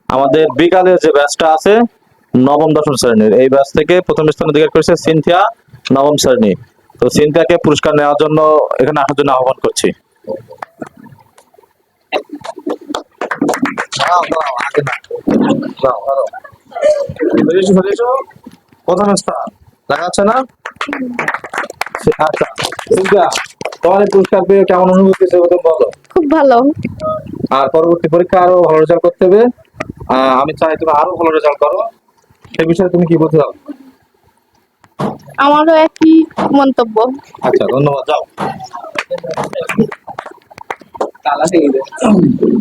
আমাদের বিকালের যে ব্যাচটা আছে নবম দশম শ্রেণীর, এই ব্যাচ থেকে প্রথম স্থান অধিকার করেছে সিনথিয়া, নবম শ্রেণী। তো সিনথিয়াকে পুরস্কার নেওয়ার জন্য এখানে আসার জন্য আহ্বান করছি। প্রথম স্থান দেখা যাচ্ছে না? আচ্ছা সিনথিয়া, তোমার এই পুরস্কার পেয়ে কেমন অনুভূতি হচ্ছে প্রথম বলো। খুব ভালো। আর পরবর্তী পরীক্ষা আরো ভালো রেজাল্ট করতে হবে। আমি চাই তুমি আরো ভালো রেজাল্ট করো। সে বিষয়ে তুমি কি বলতে চাও? আমারও একই মন্তব্য। আচ্ছা ধন্যবাদ, যাও।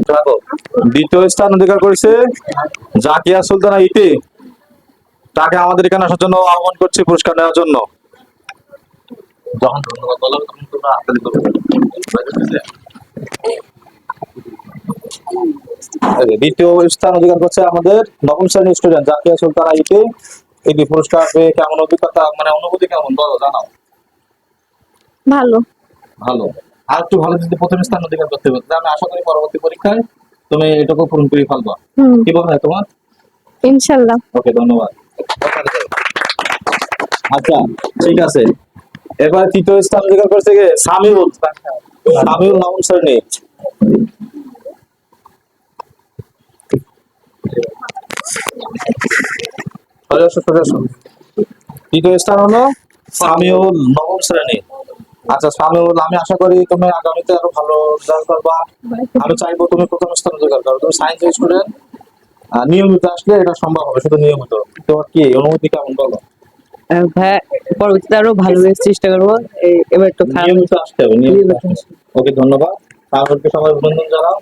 দেখো, দ্বিতীয় স্থান অধিকার করেছে জাকিয়া সুলতানা ইতি। তাকে আমাদের এখানে আসার জন্য আহ্বান করছি পুরস্কার নেওয়ার জন্য। যখন ধন্যবাদ বলো তখন তোমরা হাততালি করবে। দ্বিতীয় স্থান অধিকার করছে আমাদের নবম শ্রেণীর স্টুডেন্ট জাকিয়া সুলতানা ইতি। এই পুরস্কার পেয়ে কেমন অভিজ্ঞতা, মানে অনুভূতি কেমন বলো, জানাও। ভালো। ভালো। আর একটু ভালো যদি প্রথম স্থান অধিকার করতে পারো, আমি আশা করি পরবর্তী পরীক্ষায় তুমি এটুকু পূরণ করে ফেলবা। কি বলা হয় তোমার? ইনশাল্লাহ। ওকে, ধন্যবাদ। আচ্ছা ঠিক আছে, এবার তৃতীয় স্থান অধিকার করছে কে? সামিউল। সামিউল নবম শ্রেণী। তৃতীয় স্থান হলো সামিউল নবম শ্রেণী। আচ্ছা সামিউল, আমি আশা করি তুমি আগামীতে আরো ভালো রেজাল্ট করবা। আমি চাইবো তুমি প্রথম স্থান অধিকার করো। তুমি সায়েন্স স্টুডেন্ট, নিয়মিত আসলে এটা সম্ভব হবে, শুধু নিয়মিত। তোমার কি অনুভূতি কেমন বলো? ভাইয়া পরবর্তীতে আরো ভালো চেষ্টা করবো। এবার একটু খারাপ নিয়মিত আসতে হবে, নিয়মিত আসতে হবে। ওকে ধন্যবাদ। তারপর সবাই অভিনন্দন জানাও।